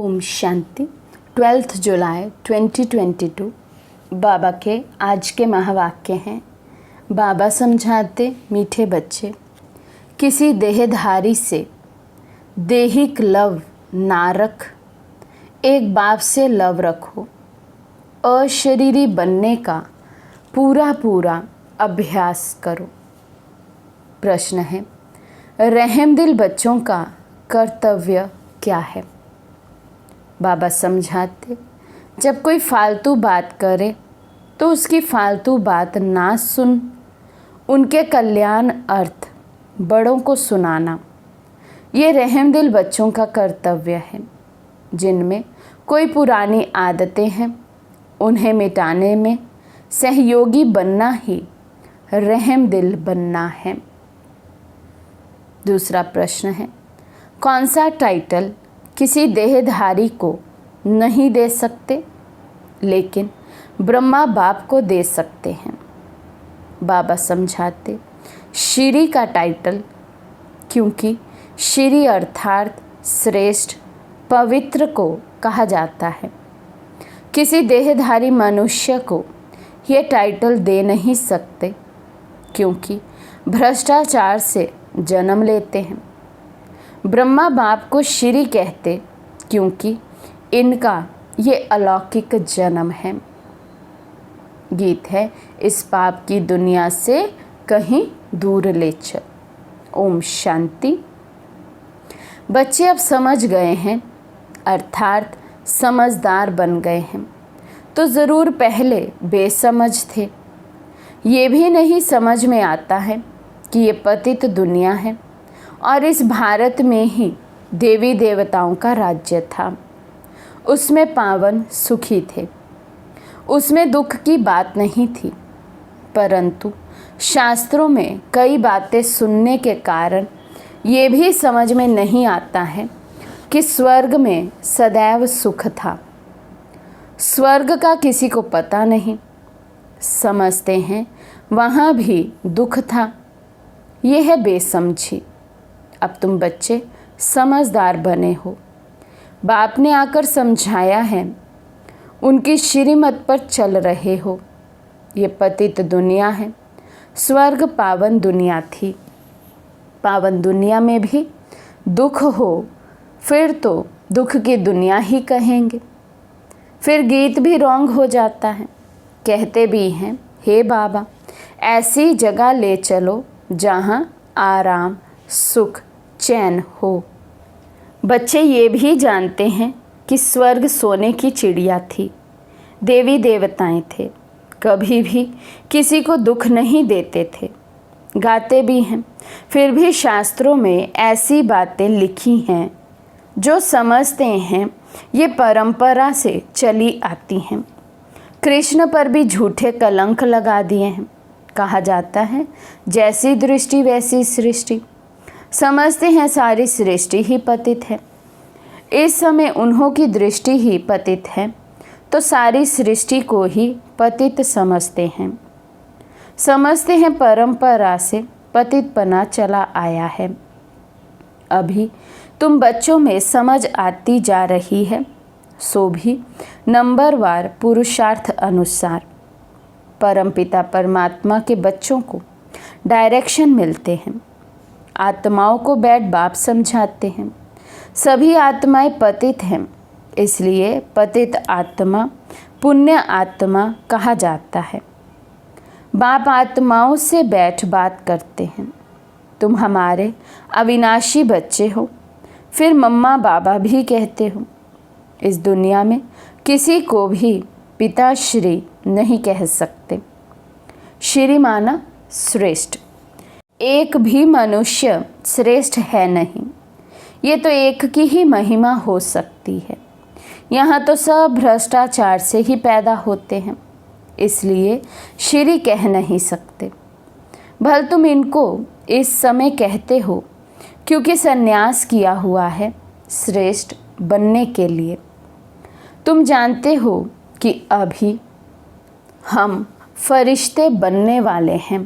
ओम शांति। 12 जुलाई 2022 बाबा के आज के महावाक्य हैं। बाबा समझाते, मीठे बच्चे, किसी देहधारी से देहिक लव ना रख, एक बाप से लव रखो। अशरीरी बनने का पूरा पूरा अभ्यास करो। प्रश्न है, रहमदिल बच्चों का कर्तव्य क्या है? बाबा समझाते, जब कोई फालतू बात करे तो उसकी फालतू बात ना सुन, उनके कल्याण अर्थ बड़ों को सुनाना, ये रहमदिल बच्चों का कर्तव्य है। जिनमें कोई पुरानी आदतें हैं, उन्हें मिटाने में सहयोगी बनना ही रहमदिल बनना है। दूसरा प्रश्न है, कौन सा टाइटल किसी देहधारी को नहीं दे सकते लेकिन ब्रह्मा बाप को दे सकते हैं? बाबा समझाते, श्री का टाइटल, क्योंकि श्री अर्थात श्रेष्ठ पवित्र को कहा जाता है। किसी देहधारी मनुष्य को ये टाइटल दे नहीं सकते क्योंकि भ्रष्टाचार से जन्म लेते हैं। ब्रह्मा बाप को श्री कहते क्योंकि इनका ये अलौकिक जन्म है। गीत है, इस पाप की दुनिया से कहीं दूर ले चल। ओम शांति। बच्चे अब समझ गए हैं, अर्थात समझदार बन गए हैं, तो ज़रूर पहले बेसमझ थे। ये भी नहीं समझ में आता है कि ये पतित दुनिया है और इस भारत में ही देवी देवताओं का राज्य था। उसमें पावन सुखी थे, उसमें दुख की बात नहीं थी। परंतु शास्त्रों में कई बातें सुनने के कारण ये भी समझ में नहीं आता है कि स्वर्ग में सदैव सुख था। स्वर्ग का किसी को पता नहीं, समझते हैं वहाँ भी दुख था। ये है बेसमझी। अब तुम बच्चे समझदार बने हो, बाप ने आकर समझाया है, उनकी श्रीमत पर चल रहे हो। ये पतित दुनिया है, स्वर्ग पावन दुनिया थी। पावन दुनिया में भी दुख हो फिर तो दुख की दुनिया ही कहेंगे। फिर गीत भी रॉन्ग हो जाता है। कहते भी हैं, हे बाबा ऐसी जगह ले चलो जहाँ आराम सुख चैन हो। बच्चे ये भी जानते हैं कि स्वर्ग सोने की चिड़िया थी, देवी देवताएं थे, कभी भी किसी को दुख नहीं देते थे। गाते भी हैं, फिर भी शास्त्रों में ऐसी बातें लिखी हैं जो समझते हैं ये परंपरा से चली आती हैं। कृष्ण पर भी झूठे कलंक लगा दिए हैं। कहा जाता है, जैसी दृष्टि वैसी सृष्टि। समझते हैं सारी सृष्टि ही पतित है। इस समय उन्हों की दृष्टि ही पतित है तो सारी सृष्टि को ही पतित समझते हैं। समझते हैं परंपरा से पतितपना चला आया है। अभी तुम बच्चों में समझ आती जा रही है, सो भी नंबरवार पुरुषार्थ अनुसार परमपिता परमात्मा के बच्चों को डायरेक्शन मिलते हैं। आत्माओं को बैठ बाप समझाते हैं। सभी आत्माएं पतित हैं, इसलिए पतित आत्मा पुण्य आत्मा कहा जाता है। बाप आत्माओं से बैठ बात करते हैं। तुम हमारे अविनाशी बच्चे हो, फिर मम्मा बाबा भी कहते हो। इस दुनिया में किसी को भी पिताश्री नहीं कह सकते। श्री माना श्रेष्ठ। एक भी मनुष्य श्रेष्ठ है नहीं, ये तो एक की ही महिमा हो सकती है। यहाँ तो सब भ्रष्टाचार से ही पैदा होते हैं, इसलिए श्री कह नहीं सकते। भल तुम इनको इस समय कहते हो क्योंकि संन्यास किया हुआ है श्रेष्ठ बनने के लिए। तुम जानते हो कि अभी हम फरिश्ते बनने वाले हैं।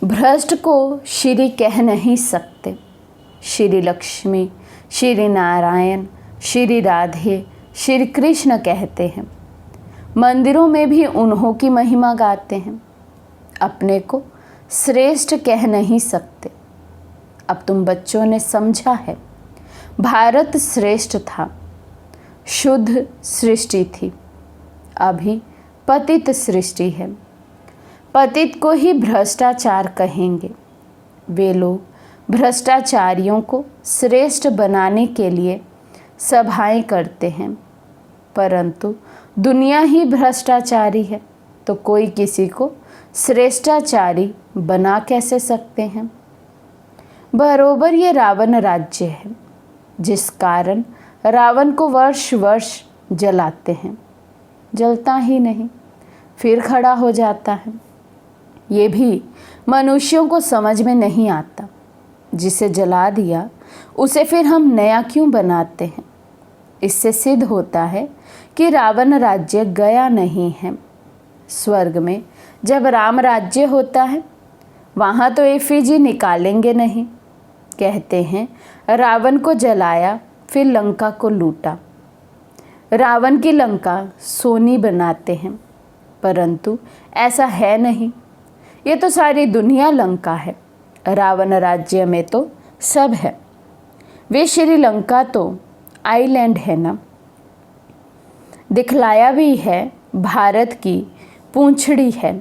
भ्रष्ट को श्री कह नहीं सकते। श्री लक्ष्मी, श्री नारायण, श्री राधे श्री कृष्ण कहते हैं। मंदिरों में भी उन्हों की महिमा गाते हैं। अपने को श्रेष्ठ कह नहीं सकते। अब तुम बच्चों ने समझा है, भारत श्रेष्ठ था, शुद्ध सृष्टि थी। अभी पतित सृष्टि है। पतित को ही भ्रष्टाचार कहेंगे। वे लोग भ्रष्टाचारियों को श्रेष्ठ बनाने के लिए सभाएं करते हैं, परंतु दुनिया ही भ्रष्टाचारी है, तो कोई किसी को श्रेष्ठाचारी बना कैसे सकते हैं। बरोबर ये रावण राज्य है, जिस कारण रावण को वर्ष वर्ष जलाते हैं। जलता ही नहीं, फिर खड़ा हो जाता है। ये भी मनुष्यों को समझ में नहीं आता। जिसे जला दिया उसे फिर हम नया क्यों बनाते हैं। इससे सिद्ध होता है कि रावण राज्य गया नहीं है। स्वर्ग में जब राम राज्य होता है, वहाँ तो एफिजी निकालेंगे नहीं। कहते हैं रावण को जलाया, फिर लंका को लूटा। रावण की लंका सोनी बनाते हैं, परंतु ऐसा है नहीं। ये तो सारी दुनिया लंका है। रावण राज्य में तो सब है। वे श्रीलंका तो आइलैंड है ना। दिखलाया भी है भारत की पूंछड़ी है,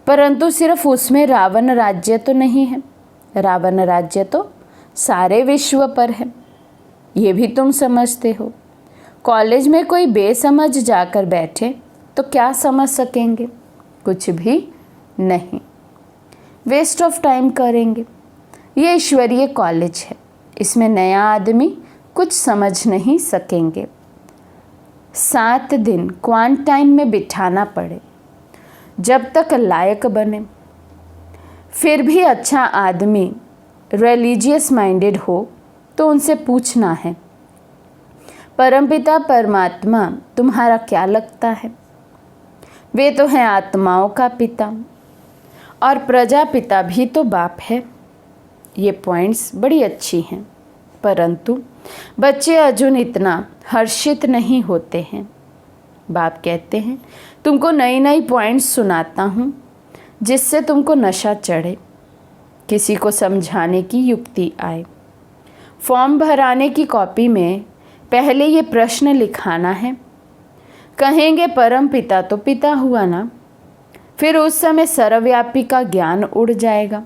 परंतु सिर्फ उसमें रावण राज्य तो नहीं है। रावण राज्य तो सारे विश्व पर है। ये भी तुम समझते हो। कॉलेज में कोई बेसमझ जाकर बैठे तो क्या समझ सकेंगे? कुछ भी नहीं। वेस्ट ऑफ टाइम करेंगे। ये ईश्वरीय कॉलेज है, इसमें नया आदमी कुछ समझ नहीं सकेंगे। 7 दिन क्वारंटाइन में बिठाना पड़े जब तक लायक बने। फिर भी अच्छा आदमी रिलीजियस माइंडेड हो तो उनसे पूछना है, परमपिता परमात्मा तुम्हारा क्या लगता है? वे तो हैं आत्माओं का पिता, और प्रजापिता भी तो बाप है। ये पॉइंट्स बड़ी अच्छी हैं, परंतु बच्चे अर्जुन इतना हर्षित नहीं होते हैं। बाप कहते हैं तुमको नई नई पॉइंट्स सुनाता हूँ जिससे तुमको नशा चढ़े, किसी को समझाने की युक्ति आए। फॉर्म भराने की कॉपी में पहले ये प्रश्न लिखाना है। कहेंगे परम पिता तो पिता हुआ ना, फिर उस समय सर्वव्यापी का ज्ञान उड़ जाएगा।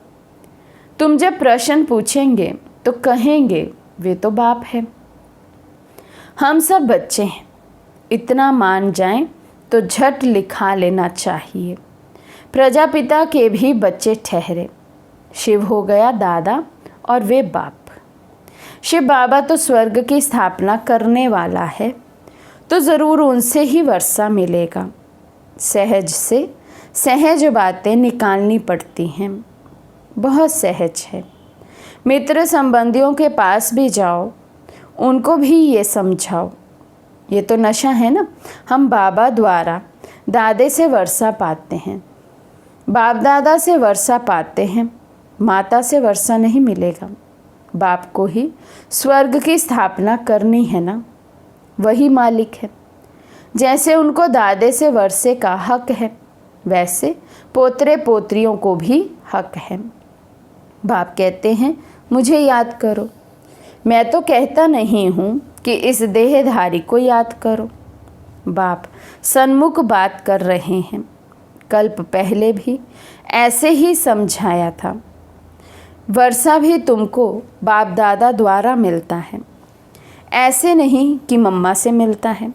तुम जब प्रश्न पूछेंगे तो कहेंगे वे तो बाप है। हम सब बच्चे हैं, इतना मान जाएं तो झट लिखा लेना चाहिए। प्रजापिता के भी बच्चे ठहरे। शिव हो गया दादा और वे बाप। शिव बाबा तो स्वर्ग की स्थापना करने वाला है, तो ज़रूर उनसे ही वर्षा मिलेगा। सहज से सहज बातें निकालनी पड़ती हैं, बहुत सहज है। मित्र संबंधियों के पास भी जाओ, उनको भी ये समझाओ। ये तो नशा है ना। हम बाबा द्वारा दादे से वर्षा पाते हैं, बाप दादा से वर्षा पाते हैं, माता से वर्षा नहीं मिलेगा। बाप को ही स्वर्ग की स्थापना करनी है ना, वही मालिक है। जैसे उनको दादे से वर्षे का हक है, वैसे पोतरे पोत्रियों को भी हक है। बाप कहते हैं मुझे याद करो। मैं तो कहता नहीं हूँ कि इस देहधारी को याद करो। बाप सन्मुख बात कर रहे हैं। कल्प पहले भी ऐसे ही समझाया था। वर्षा भी तुमको बाप दादा द्वारा मिलता है, ऐसे नहीं कि मम्मा से मिलता है।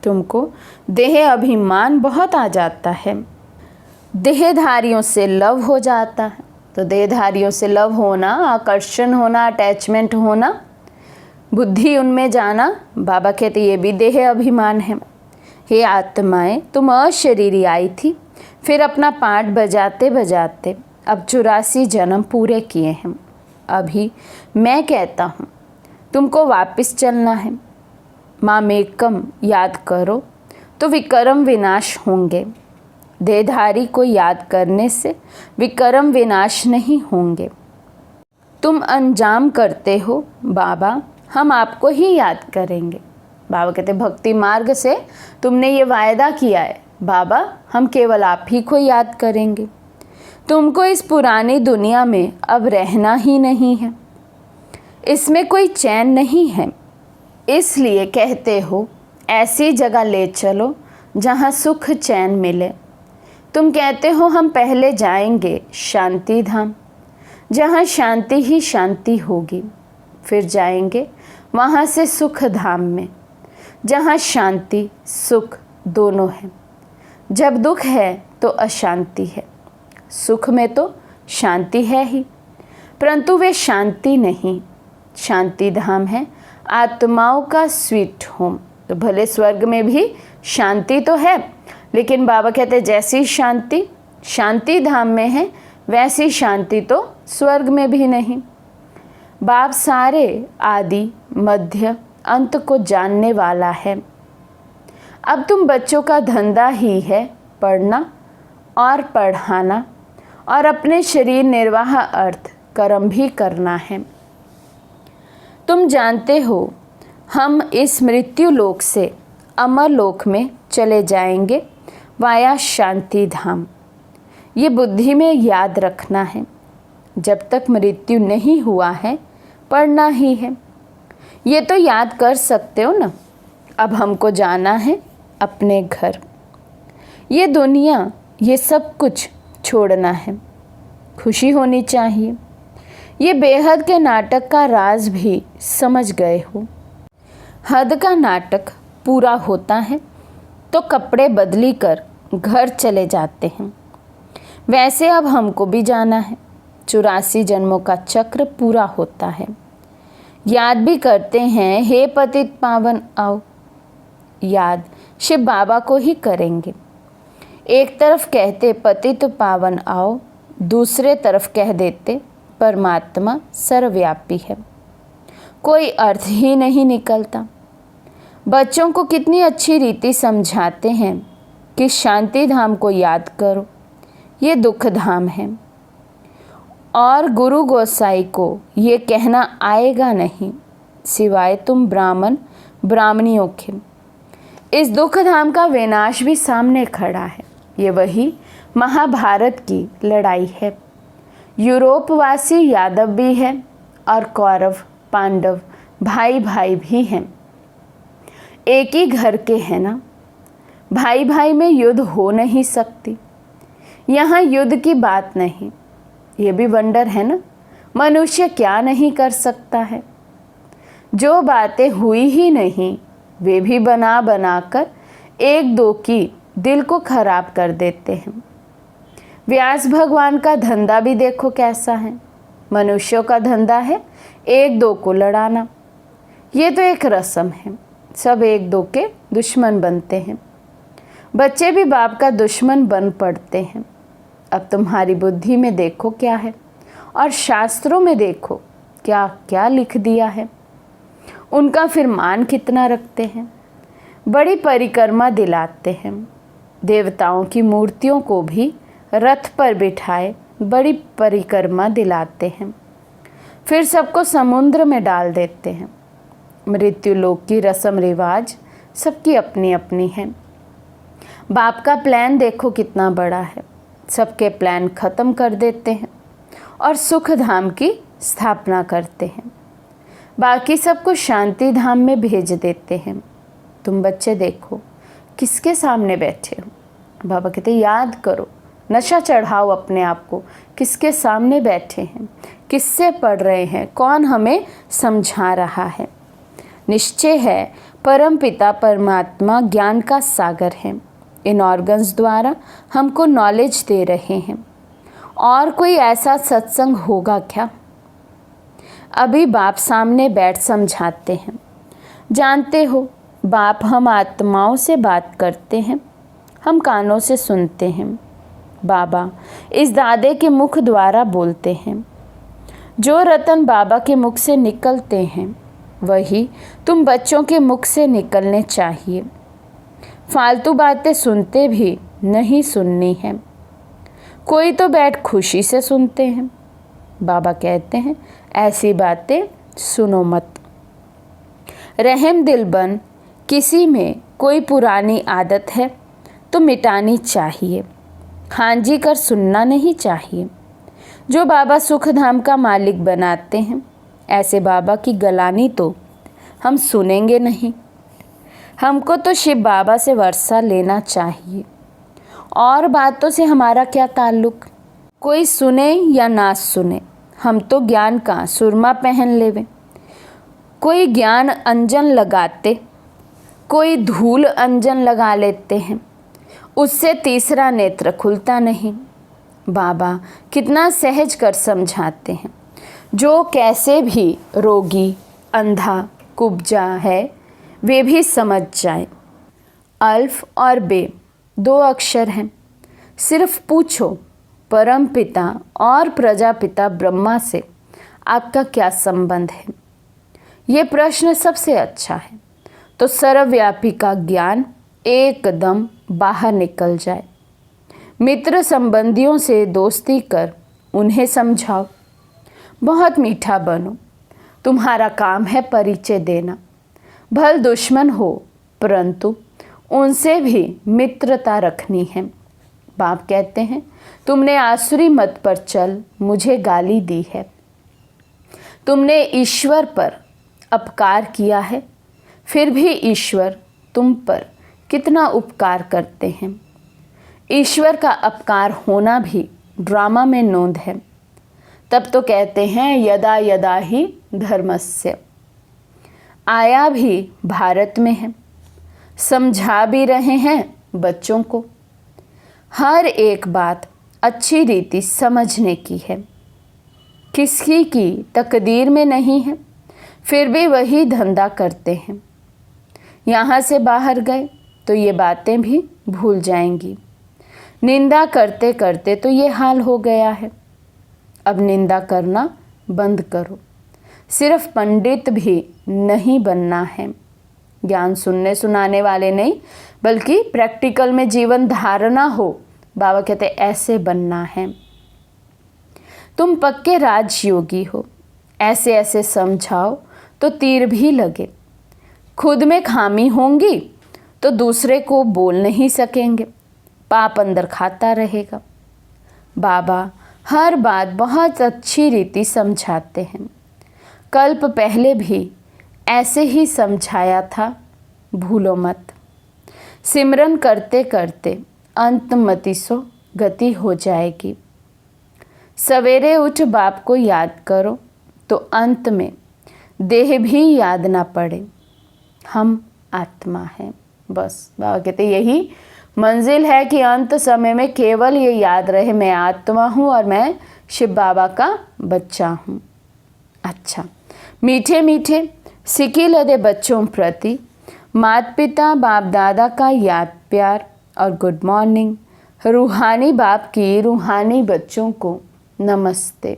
तुमको देह अभिमान बहुत आ जाता है, देहधारियों से लव हो जाता है। तो देहधारियों से लव होना, आकर्षण होना, अटैचमेंट होना, बुद्धि उनमें जाना, बाबा कहते ये भी देह अभिमान है। हे आत्माएं, तुम अशरीरी आई थी, फिर अपना पाठ बजाते बजाते अब 84 जन्म पूरे किए हैं। अभी मैं कहता हूँ तुमको वापस चलना है। मामेकम याद करो तो विक्रम विनाश होंगे। देहधारी को याद करने से विक्रम विनाश नहीं होंगे। तुम अंजाम करते हो बाबा हम आपको ही याद करेंगे। बाबा कहते भक्ति मार्ग से तुमने ये वायदा किया है बाबा, हम केवल आप ही को याद करेंगे। तुमको इस पुरानी दुनिया में अब रहना ही नहीं है, इसमें कोई चैन नहीं है, इसलिए कहते हो ऐसी जगह ले चलो जहाँ सुख चैन मिले। तुम कहते हो हम पहले जाएंगे शांति धाम, जहाँ शांति ही शांति होगी, फिर जाएंगे वहाँ से सुख धाम में, जहाँ शांति सुख दोनों है। जब दुख है तो अशांति है, सुख में तो शांति है ही, परंतु वे शांति नहीं, शांति धाम है आत्माओं का स्वीट होम। तो भले स्वर्ग में भी शांति तो है, लेकिन बाबा कहते जैसी शांति शांति धाम में है वैसी शांति तो स्वर्ग में भी नहीं। बाप सारे आदि मध्य अंत को जानने वाला है। अब तुम बच्चों का धंधा ही है पढ़ना और पढ़ाना, और अपने शरीर निर्वाह अर्थ कर्म भी करना है। तुम जानते हो हम इस मृत्यु लोक से अमर लोक में चले जाएंगे वाया शांति धाम। ये बुद्धि में याद रखना है, जब तक मृत्यु नहीं हुआ है पढ़ना ही है। ये तो याद कर सकते हो ना। अब हमको जाना है अपने घर, ये दुनिया ये सब कुछ छोड़ना है, खुशी होनी चाहिए। ये बेहद के नाटक का राज भी समझ गए हो। हद का नाटक पूरा होता है तो कपड़े बदली कर घर चले जाते हैं, वैसे अब हमको भी जाना है। 84 जन्मों का चक्र पूरा होता है। याद भी करते हैं हे पतित पावन आओ, याद शिव बाबा को ही करेंगे। एक तरफ कहते पतित पावन आओ, दूसरे तरफ कह देते परमात्मा सर्वव्यापी है। कोई अर्थ ही नहीं निकलता। बच्चों को कितनी अच्छी रीति समझाते हैं कि शांति धाम को याद करो, ये दुख धाम है। और गुरु गोसाई को ये कहना आएगा नहीं सिवाय तुम ब्राह्मण ब्राह्मणियों के। इस दुख धाम का विनाश भी सामने खड़ा है। ये वही महाभारत की लड़ाई है। यूरोपवासी यादव भी है और कौरव पांडव भाई भाई भी हैं। एक ही घर के हैं ना। भाई भाई में युद्ध हो नहीं सकती। यहाँ युद्ध की बात नहीं। ये भी वंडर है ना, मनुष्य क्या नहीं कर सकता है। जो बातें हुई ही नहीं वे भी बना बना कर एक दो की दिल को खराब कर देते हैं। व्यास भगवान का धंधा भी देखो कैसा है। मनुष्यों का धंधा है एक दो को लड़ाना। ये तो एक रस्म है, सब एक दो के दुश्मन बनते हैं। बच्चे भी बाप का दुश्मन बन पड़ते हैं। अब तुम्हारी बुद्धि में देखो क्या है, और शास्त्रों में देखो क्या क्या लिख दिया है। उनका फिर मान कितना रखते हैं। बड़ी परिक्रमा दिलाते हैं। देवताओं की मूर्तियों को भी रथ पर बिठाए बड़ी परिक्रमा दिलाते हैं। फिर सबको समुद्र में डाल देते हैं। मृत्यु लोक की रस्म रिवाज सबकी अपनी अपनी है। बाप का प्लान देखो कितना बड़ा है। सबके प्लान ख़त्म कर देते हैं और सुख धाम की स्थापना करते हैं। बाकी सबको शांति धाम में भेज देते हैं। तुम बच्चे देखो किसके सामने बैठे हो। बाबा कहते याद करो, नशा चढ़ाओ अपने आप को, किसके सामने बैठे हैं, किससे पढ़ रहे हैं, कौन हमें समझा रहा है। निश्चय है परम पिता परमात्मा ज्ञान का सागर है। इन ऑर्गन्स द्वारा हमको नॉलेज दे रहे हैं। और कोई ऐसा सत्संग होगा क्या? अभी बाप सामने बैठ समझाते हैं। जानते हो बाप हम आत्माओं से बात करते हैं, हम कानों से सुनते हैं। बाबा इस दादे के मुख द्वारा बोलते हैं। जो रतन बाबा के मुख से निकलते हैं वही तुम बच्चों के मुख से निकलने चाहिए। फालतू बातें सुनते भी नहीं सुननी है। कोई तो बैठ खुशी से सुनते हैं। बाबा कहते हैं ऐसी बातें सुनो मत। रहम दिल बन किसी में कोई पुरानी आदत है तो मिटानी चाहिए, हाँ जी कर सुनना नहीं चाहिए। जो बाबा सुखधाम का मालिक बनाते हैं, ऐसे बाबा की गलानी तो हम सुनेंगे नहीं। हमको तो शिव बाबा से वर्षा लेना चाहिए, और बातों से हमारा क्या ताल्लुक। कोई सुने या ना सुने, हम तो ज्ञान का सुरमा पहन लेवे। कोई ज्ञान अंजन लगाते, कोई धूल अंजन लगा लेते हैं, उससे तीसरा नेत्र खुलता नहीं। बाबा कितना सहज कर समझाते हैं। जो कैसे भी रोगी, अंधा, कुब्जा है वे भी समझ जाए। अल्फ और बे 2 अक्षर हैं। सिर्फ पूछो परम पिता और प्रजापिता ब्रह्मा से आपका क्या संबंध है। ये प्रश्न सबसे अच्छा है तो सर्वव्यापी का ज्ञान एकदम बाहर निकल जाए। मित्र संबंधियों से दोस्ती कर उन्हें समझाओ। बहुत मीठा बनो, तुम्हारा काम है परिचय देना। भल दुश्मन हो परंतु उनसे भी मित्रता रखनी है। बाप कहते हैं तुमने आसुरी मत पर चल मुझे गाली दी है। तुमने ईश्वर पर अपकार किया है, फिर भी ईश्वर तुम पर कितना उपकार करते हैं। ईश्वर का अपकार होना भी ड्रामा में नोंद है। तब तो कहते हैं यदा यदा ही धर्मस्य। आया भी भारत में है, समझा भी रहे हैं बच्चों को। हर एक बात अच्छी रीति समझने की है। किसी की तकदीर में नहीं है, फिर भी वही धंधा करते हैं। यहाँ से बाहर गए तो ये बातें भी भूल जाएंगी। निंदा करते करते तो ये हाल हो गया है। अब निंदा करना बंद करो। सिर्फ पंडित भी नहीं बनना है, ज्ञान सुनने सुनाने वाले नहीं, बल्कि प्रैक्टिकल में जीवन धारणा हो। बाबा कहते ऐसे बनना है। तुम पक्के राजयोगी हो, ऐसे ऐसे समझाओ तो तीर भी लगे। खुद में खामी होंगी तो दूसरे को बोल नहीं सकेंगे, पाप अंदर खाता रहेगा। बाबा हर बात बहुत अच्छी रीति समझाते हैं। कल्प पहले भी ऐसे ही समझाया था, भूलो मत। सिमरन करते करते अंत मतिसो गति हो जाएगी। सवेरे उठ बाप को याद करो तो अंत में देह भी याद ना पड़े। हम आत्मा हैं। बस बाबा कहते यही मंजिल है कि अंत समय में केवल ये याद रहे मैं आत्मा हूँ और मैं शिव बाबा का बच्चा हूँ। अच्छा, मीठे मीठे सिकी लदे बच्चों प्रति माता पिता बाप दादा का याद प्यार और गुड मॉर्निंग। रूहानी बाप की रूहानी बच्चों को नमस्ते।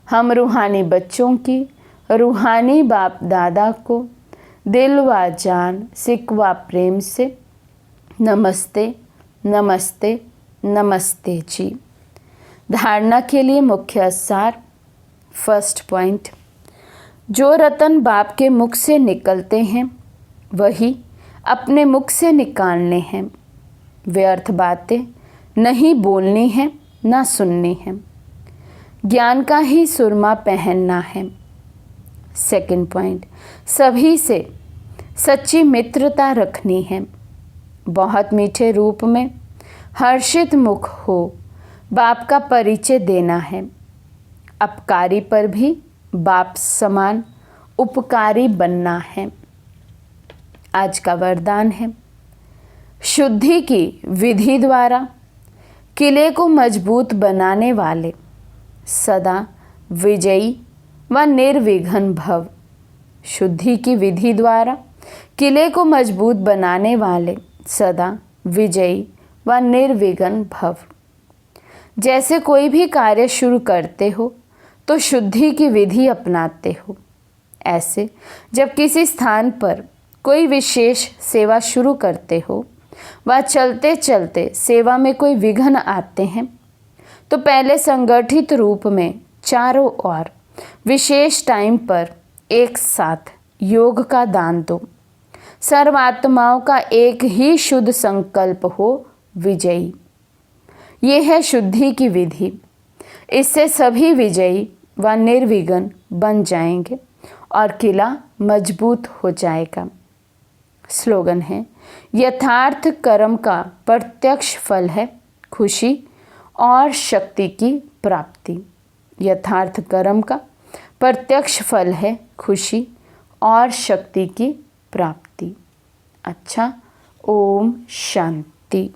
हम रूहानी बच्चों की रूहानी बाप दादा को दिल व जान सिकवा प्रेम से नमस्ते नमस्ते नमस्ते जी। धारणा के लिए मुख्य सार। फर्स्ट पॉइंट, जो रतन बाप के मुख से निकलते हैं वही अपने मुख से निकालने हैं। व्यर्थ बातें नहीं बोलनी है ना सुननी है। ज्ञान का ही सुरमा पहनना है। सेकंड पॉइंट, सभी से सच्ची मित्रता रखनी है। बहुत मीठे रूप में हर्षित मुख हो बाप का परिचय देना है। अपकारी पर भी बाप समान उपकारी बनना है। आज का वरदान है, शुद्धि की विधि द्वारा किले को मजबूत बनाने वाले सदा विजयी व निर्विघ्न भव। शुद्धि की विधि द्वारा किले को मजबूत बनाने वाले सदा विजयी व निर्विघ्न भव। जैसे कोई भी कार्य शुरू करते हो तो शुद्धि की विधि अपनाते हो, ऐसे जब किसी स्थान पर कोई विशेष सेवा शुरू करते हो व चलते चलते सेवा में कोई विघ्न आते हैं तो पहले संगठित रूप में चारों ओर विशेष टाइम पर एक साथ योग का दान दो। सर्वात्माओं का एक ही शुद्ध संकल्प हो विजयी। ये है शुद्धि की विधि। इससे सभी विजयी व निर्विघ्न बन जाएंगे और किला मजबूत हो जाएगा। स्लोगन है, यथार्थ कर्म का प्रत्यक्ष फल है खुशी और शक्ति की प्राप्ति। यथार्थ कर्म का प्रत्यक्ष फल है खुशी और शक्ति की प्राप्ति। अच्छा, ओम शांति।